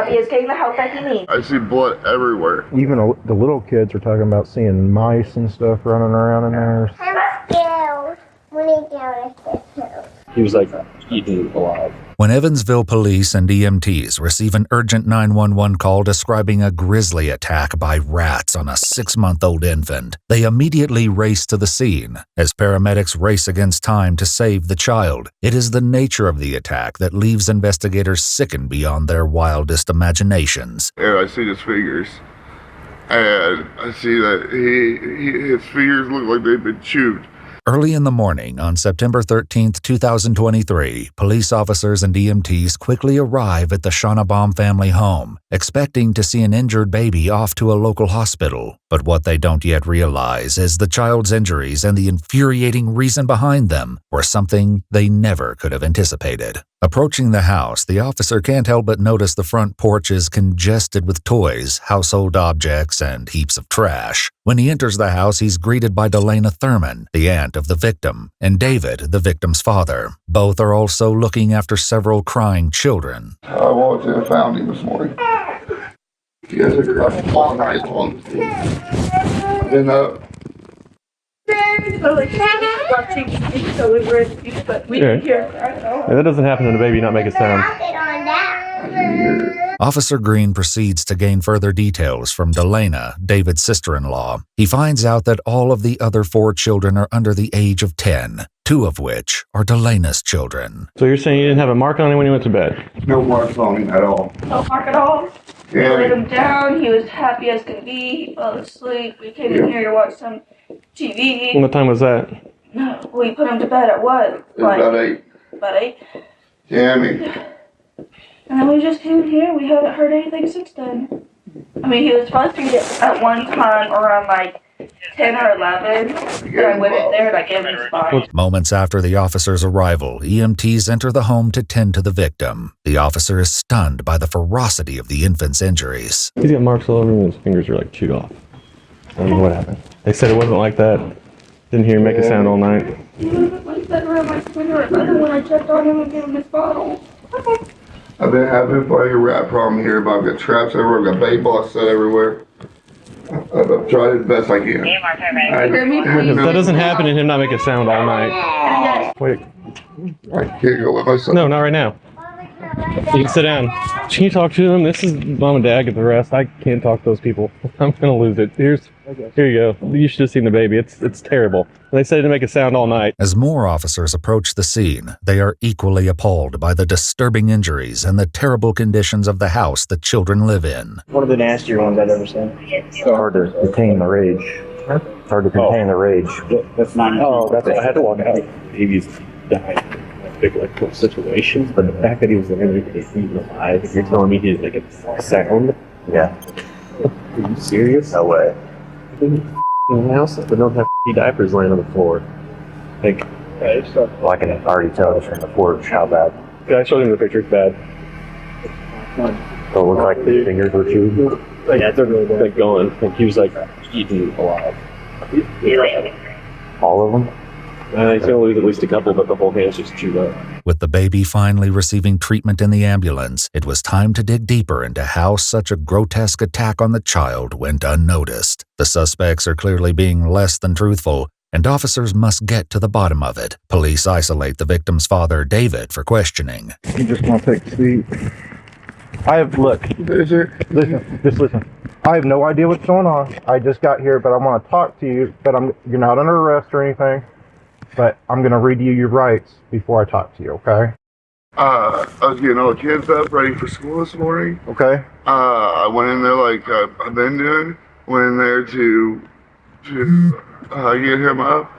He is getting the help that he needs. I see blood everywhere. Even the little kids are talking about seeing mice and stuff running around in there. I'm scared. When he down at He was like eaten alive. When Evansville police and EMTs receive an urgent 911 call describing a grisly attack by rats on a 6-month-old infant, they immediately race to the scene. As paramedics race against time to save the child, it is the nature of the attack that leaves investigators sickened beyond their wildest imaginations. And I see his fingers. And I see that his fingers look like they've been chewed. Early in the morning on September 13, 2023, police officers and EMTs quickly arrive at the Schonnebaum family home, expecting to see an injured baby off to a local hospital. But what they don't yet realize is the child's injuries and the infuriating reason behind them were something they never could have anticipated. Approaching the house, the officer can't help but notice the front porch is congested with toys, household objects, and heaps of trash. When he enters the house, he's greeted by Delana Thurman, the aunt of the victim, and David, the victim's father. Both are also looking after several crying children. I walked in and found him this morning. He has a rough all night long. And that doesn't happen to the baby not make a sound. Officer Green proceeds to gain further details from Delana, David's sister-in-law. He finds out that all of the other 4 children are under the age of 10, 2 of which are Delana's children. So you're saying you didn't have a mark on him when he went to bed? no marks on him at all. No mark at all. We Yeah. laid him down. He was happy as could be. He fell asleep. We came in here to watch some TV. What time was that? We put him to bed at what? It was about 8. About 8. Yeah, I mean, And then we just came here. We haven't heard anything since then. I mean, he was supposed to be at one time around like 10 or 11. But I went in there and I gave him a spot. Moments after the officer's arrival, EMTs enter the home to tend to the victim. The officer is stunned by the ferocity of the infant's injuries. He's got marks all over him and his fingers are like chewed off. I don't know what happened. They said it wasn't like that. Didn't hear him make a sound all night. He wasn't like that around my refrigerator when I checked on him and gave him his bottle. I've been having plenty of rat problem here, but I've got traps everywhere, I've got bait balls set everywhere. I've tried it the best I can. That doesn't happen to him not make a sound all night. Wait. I can't go with myself. No, not right now. You can sit down. Can you talk to them? This is mom and dad, get the rest. I can't talk to those people. I'm gonna lose it. Here you go. You should have seen the baby. It's terrible. They said to make a sound all night. As more officers approach the scene, they are equally appalled by the disturbing injuries and the terrible conditions of the house the children live in. One of the nastier ones I've ever seen. It's hard to contain the rage. It's hard to contain the rage. That's not. Oh, that's. I had to walk out. Babies died in big like situations, but the fact that he was in there, he's alive. If you're telling me he didn't make a sound, Yeah. are you serious? No way. In the house, but don't have diapers laying on the floor. Like, Well, I can already tell this from the porch how bad. yeah, I showed him the picture. It's bad. So it looks like the fingers were chewed. Like, yeah, they're really bad. Like going. Like he was like eaten alive. All of them? He's gonna lose at least a couple, but the whole hand's just chewed up. With the baby finally receiving treatment in the ambulance, it was time to dig deeper into how such a grotesque attack on the child went unnoticed. The suspects are clearly being less than truthful, and officers must get to the bottom of it. Police isolate the victim's father, David, for questioning. You just want to take a seat. Listen. I have no idea what's going on. I just got here, but I want to talk to you, but you're not under arrest or anything. But I'm going to read you your rights before I talk to you, okay? I was getting all the kids up, ready for school this morning. Okay? I went in there like I've been doing. Went in there to get him up,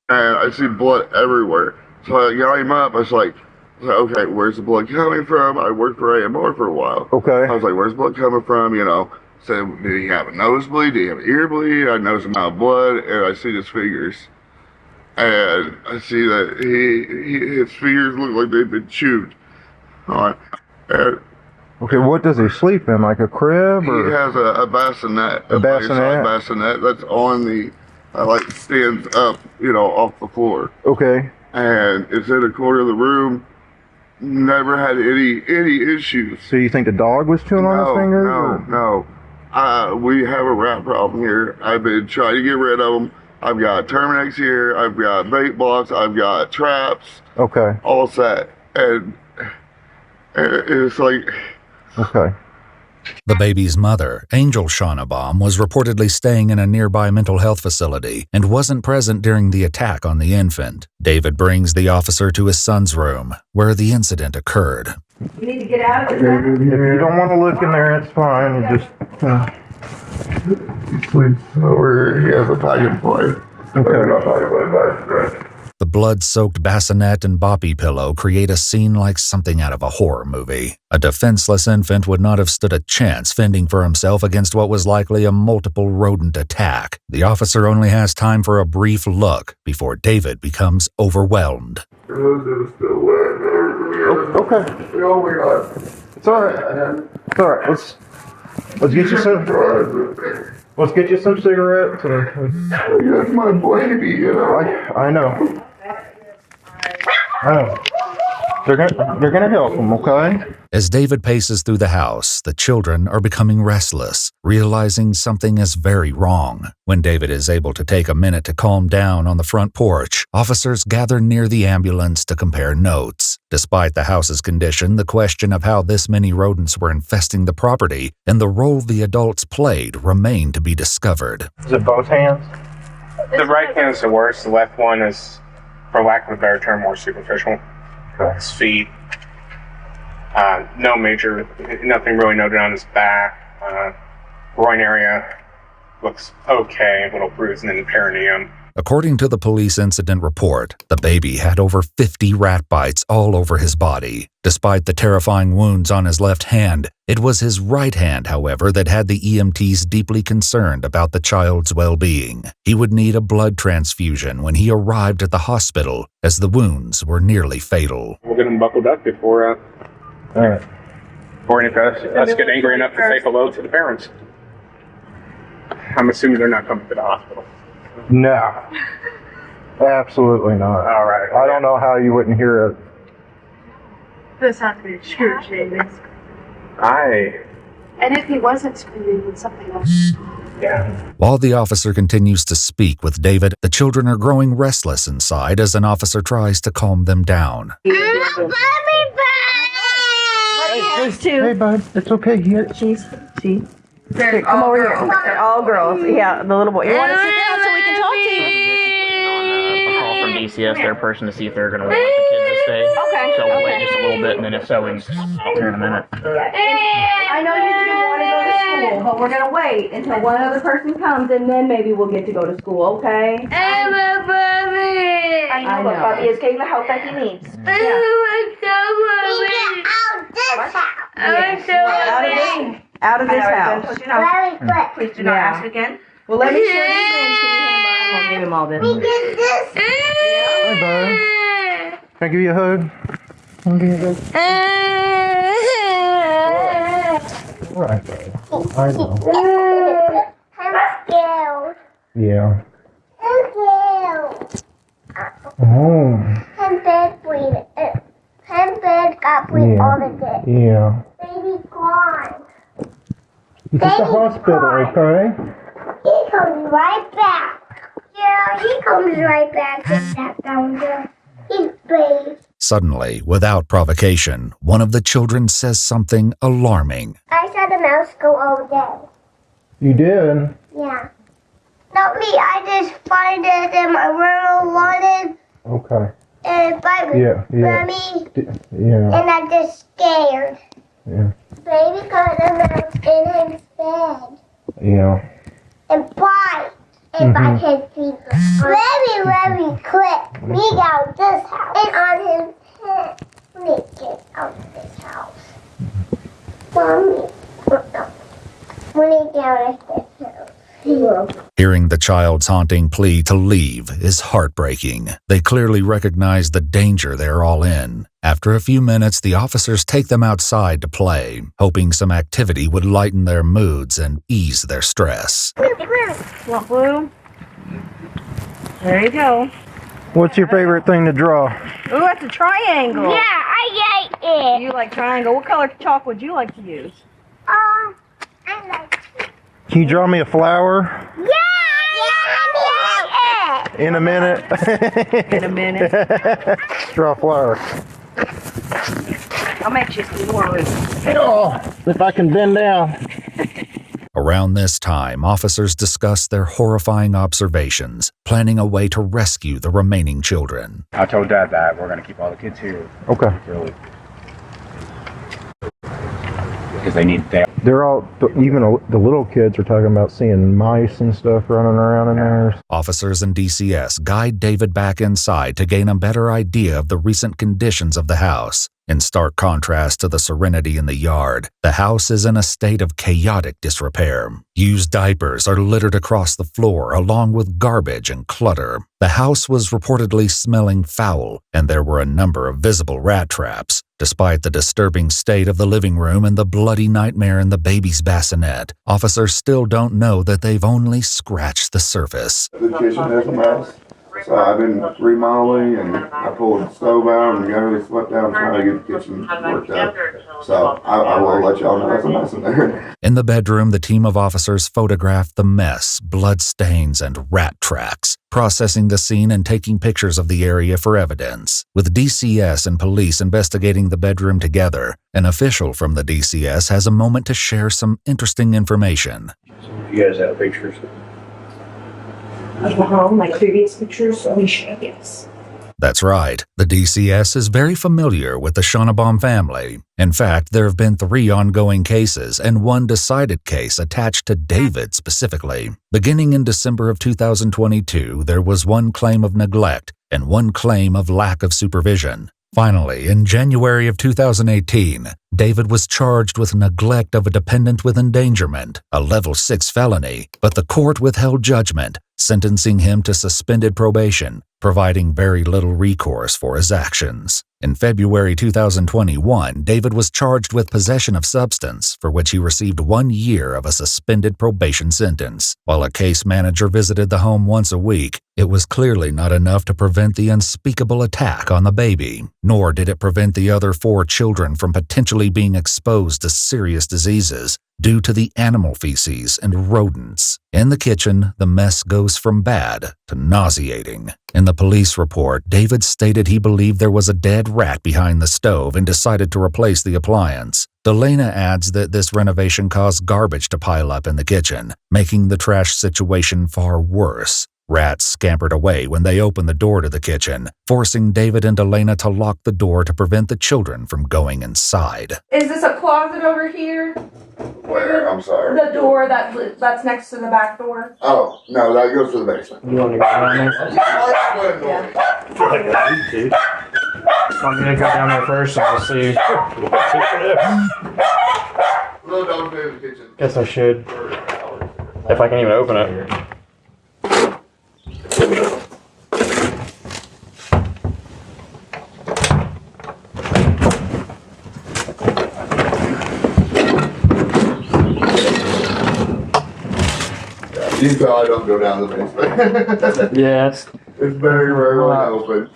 and I see blood everywhere. So I got him up. I was like, okay, where's the blood coming from? I worked for AMR for a while. Okay. I was like, where's the blood coming from? You know, said, did he have a nosebleed? Did he have an ear bleed? I noticed amount of blood, and I see his fingers. And I see that his fingers look like they've been chewed. All right. And Okay, what does he sleep in? Like a crib? Or? he has a bassinet. A bassinet? Side bassinet that's on the, like stands up, you know, off the floor. Okay. And it's in a corner of the room. never had any issues. So you think the dog was chewing on his fingers? No. We have a rat problem here. I've been trying to get rid of them. I've got Terminex here. I've got bait blocks. I've got traps. Okay. All set. And it's like... Okay. The baby's mother, Angel Schonnebaum, was reportedly staying in a nearby mental health facility and wasn't present during the attack on the infant. David brings the officer to his son's room, where the incident occurred. You need to get out of there. If you don't want to look in there, it's fine. You just... Please, over here. He has a packet play. Okay. The blood-soaked bassinet and boppy pillow create a scene like something out of a horror movie. A defenseless infant would not have stood a chance fending for himself against what was likely a multiple rodent attack. The officer only has time for a brief look before David becomes overwhelmed. Okay. Oh my God. It's all right. It's all right. Let's get you some. Let's get you some cigarettes. That's my baby, you know. I know. I know. They're gonna help him, okay? As David paces through the house, the children are becoming restless, realizing something is very wrong. When David is able to take a minute to calm down on the front porch, officers gather near the ambulance to compare notes. Despite the house's condition, the question of how this many rodents were infesting the property and the role the adults played remain to be discovered. Is it both hands? The right hand is the worst. The left one is, for lack of a better term, more superficial. His feet. Nothing really noted on his back. Groin area looks okay, a little bruising in the perineum. According to the police incident report, the baby had over 50 rat bites all over his body. Despite the terrifying wounds on his left hand, it was his right hand, however, that had the EMTs deeply concerned about the child's well-being. He would need a blood transfusion when he arrived at the hospital, as the wounds were nearly fatal. We'll get him buckled up before All right. any of us get angry enough to say hello to the parents. I'm assuming they're not coming to the hospital. No. Absolutely not. All right. I don't know how you wouldn't hear it. This has to be excruciating. And if he wasn't screaming, then something else. Yeah. While the officer continues to speak with David, the children are growing restless inside as an officer tries to calm them down. Hey, bud. It's okay. Here, come over here. They're all girls. Yeah, the little boy. You want to sit down so we can talk to you? A call from DCS, their person, to see if they're going to want the kids to stay. Okay. So we'll wait just a little bit, and then if so, we can talk here in a minute. I know you two want to go to school, but we're gonna wait until one other person comes, and then maybe we'll get to go to school, okay? I'm a puppy. I know, but Bobby is getting the help that he needs. Get out this house. Out of this Very house. quick. Please do not ask again. Well, let me show you this. Can you hand by him? I'll give him all this. We get this. Hey, bud. Can I give you a hug? Can I give you a hug? All right, bud. I know. I'm scared. Yeah. I'm scared. Oh. I'm bed bleeding. I'm bed got bleed all the day. Yeah. Baby gone. He's at the hospital, okay? He comes right back. Yeah, he comes right back. Get that down there. He's brave. Suddenly, without provocation, one of the children says something alarming. I saw the mouse go all day. You did? Yeah. Not me. I just find it in my room wanted Okay. and bite me. Yeah. Mommy. Yeah. And I'm just scared. Yeah. Baby got a mouse in his bed Yeah. and bite and bite his feet. Very quick. Me out this house and on his head. Me get out of this house. Mommy. When he down at this house. Hearing the child's haunting plea to leave is heartbreaking. They clearly recognize the danger they're all in. After a few minutes, the officers take them outside to play, hoping some activity would lighten their moods and ease their stress. Want blue? There you go. What's your favorite thing to draw? Ooh, that's a triangle. Yeah, I it. You like triangle. What color chalk would you like to use? I like it. Can you draw me a flower? Yeah. In a minute. In a minute. Draw a flower. I'll make you some more. Oh, if I can bend down. Around this time, officers discussed their horrifying observations, planning a way to rescue the remaining children. I told Dad that we're going to keep all the kids here. Okay. Really. Because They're all, even the little kids are talking about seeing mice and stuff running around in there. Officers and DCS guide David back inside to gain a better idea of the recent conditions of the house. In stark contrast to the serenity in the yard, the house is in a state of chaotic disrepair. Used diapers are littered across the floor along with garbage and clutter. The house was reportedly smelling foul, and there were a number of visible rat traps. Despite the disturbing state of the living room and the bloody nightmare in the baby's bassinet, officers still don't know that they've only scratched the surface. The kitchen is a mess. So I've been remodeling, and I pulled the stove out and got everything swept out and trying to get the kitchen worked out. So I will let y'all know there's a mess in there. In the bedroom, the team of officers photographed the mess, blood stains, and rat tracks, processing the scene and taking pictures of the area for evidence. With DCS and police investigating the bedroom together, an official from the DCS has a moment to share some interesting information. You guys have pictures? Of the home, like previous pictures, Alicia, yes. That's right. The DCS is very familiar with the Schonnebaum family. In fact, there have been 3 ongoing cases and 1 decided case attached to David specifically. Beginning in December of 2022, there was 1 claim of neglect and 1 claim of lack of supervision. Finally, in January of 2018, David was charged with neglect of a dependent with endangerment, a level 6 felony, but the court withheld judgment, sentencing him to suspended probation, providing very little recourse for his actions. In February 2021, David was charged with possession of substance, for which he received 1 year of a suspended probation sentence. While a case manager visited the home once a week, it was clearly not enough to prevent the unspeakable attack on the baby, nor did it prevent the other 4 children from potentially being exposed to serious diseases due to the animal feces and rodents. In the kitchen, the mess goes from bad to nauseating. In the police report, David stated he believed there was a dead rat behind the stove and decided to replace the appliance. Delana adds that this renovation caused garbage to pile up in the kitchen, making the trash situation far worse. Rats scampered away when they opened the door to the kitchen, forcing David and Delana to lock the door to prevent the children from going inside. Is this a closet over here? Where? I'm sorry. The door that's next to the back door? Oh, no, that goes to the basement. You want to go down there? I'm going to go down there first and we'll see. Little dog in the kitchen. Guess I should. If I can even open it. You probably don't go down the basement. Yeah, it's very rarely open.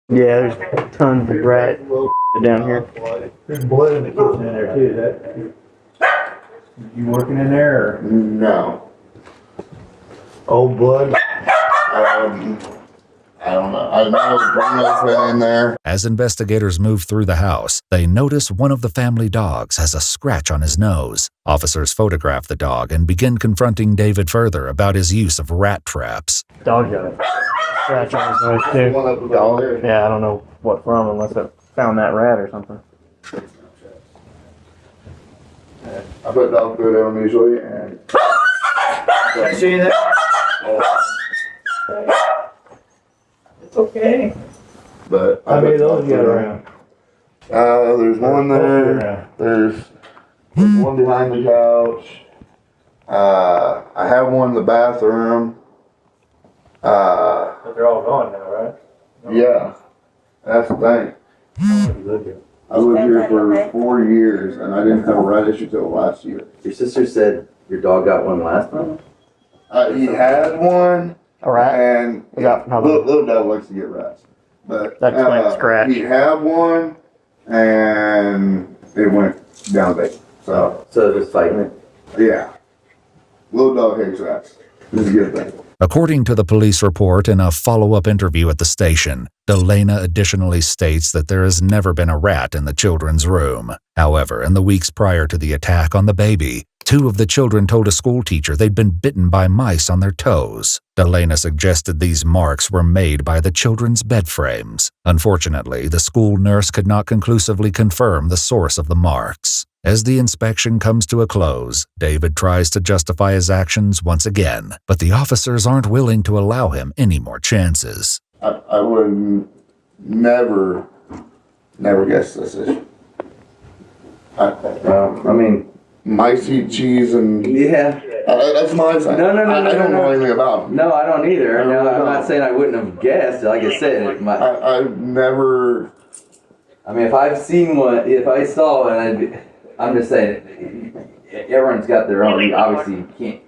Yeah, there's tons of rat down here. There's blood in the kitchen in there too. You working in there? Or? No. Old blood? I don't know. I know Bruno's been in there. As investigators move through the house, they notice one of the family dogs has a scratch on his nose. Officers photograph the dog and begin confronting David further about his use of rat traps. Dog got a scratch on his nose too. Dog? Yeah, I don't know what from unless it found that rat or something. I put dog food on them usually, and Can I see that? It's okay. But How many of those you got around? There's one there. There's one behind the couch. I have one in the bathroom. But they're all gone now, right? Yeah, that's the thing. I lived here for 4 years, and I didn't have a rat issue till last year. Your sister said your dog got one last time? He had one. A rat? And We got another. little dog likes to get rats. But That explains the scratch. he had one, and it went down big. So just fighting it. yeah, little dog hates rats. This is a good thing. According to the police report in a follow-up interview at the station, Delana additionally states that there has never been a rat in the children's room. However, in the weeks prior to the attack on the baby, 2 of the children told a school teacher they'd been bitten by mice on their toes. Delana suggested these marks were made by the children's bed frames. Unfortunately, the school nurse could not conclusively confirm the source of the marks. As the inspection comes to a close, David tries to justify his actions once again, but the officers aren't willing to allow him any more chances. I would never guess this issue. I mean, mice eat cheese and yeah. That's my thing. No. I don't know anything about them. No, I don't either. No, I'm not saying I wouldn't have guessed. Like I said, I've never. I mean, if I've seen one, if I saw one, I'm just saying, everyone's got their own. You obviously can't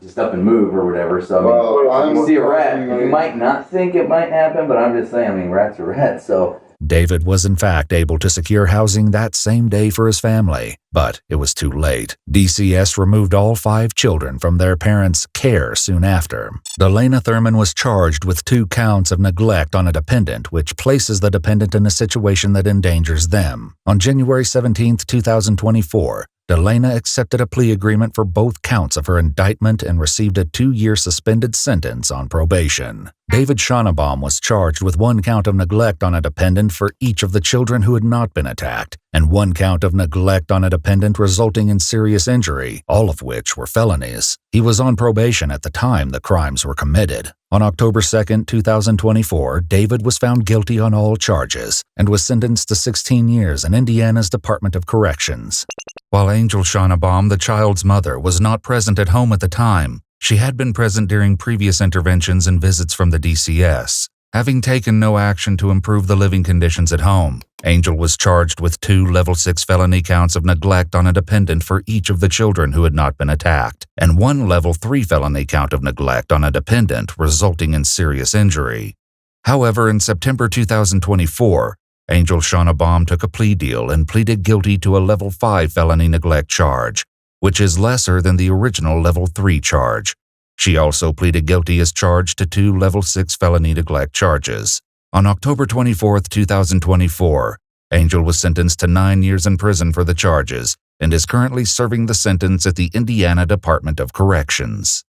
just up and move or whatever. So I mean, if you see a rat, you might not think it might happen, but I'm just saying. I mean, rats are rats. So. David was in fact able to secure housing that same day for his family, but it was too late. DCS removed all 5 children from their parents' care soon after. Delana Thurman was charged with 2 counts of neglect on a dependent, which places the dependent in a situation that endangers them. On January 17, 2024, Delana accepted a plea agreement for both counts of her indictment and received a 2-year suspended sentence on probation. David Schonnebaum was charged with 1 count of neglect on a dependent for each of the children who had not been attacked, and 1 count of neglect on a dependent resulting in serious injury, all of which were felonies. He was on probation at the time the crimes were committed. On October 2, 2024, David was found guilty on all charges and was sentenced to 16 years in Indiana's Department of Corrections. While Angel Schonnebaum, the child's mother, was not present at home at the time, she had been present during previous interventions and visits from the DCS. Having taken no action to improve the living conditions at home, Angel was charged with 2 Level 6 felony counts of neglect on a dependent for each of the children who had not been attacked, and 1 Level 3 felony count of neglect on a dependent resulting in serious injury. However, in September 2024, Angel Schonnebaum took a plea deal and pleaded guilty to a Level 5 felony neglect charge, which is lesser than the original Level 3 charge. She also pleaded guilty as charged to 2 Level 6 felony neglect charges. On October 24, 2024, Angel was sentenced to 9 years in prison for the charges and is currently serving the sentence at the Indiana Department of Corrections.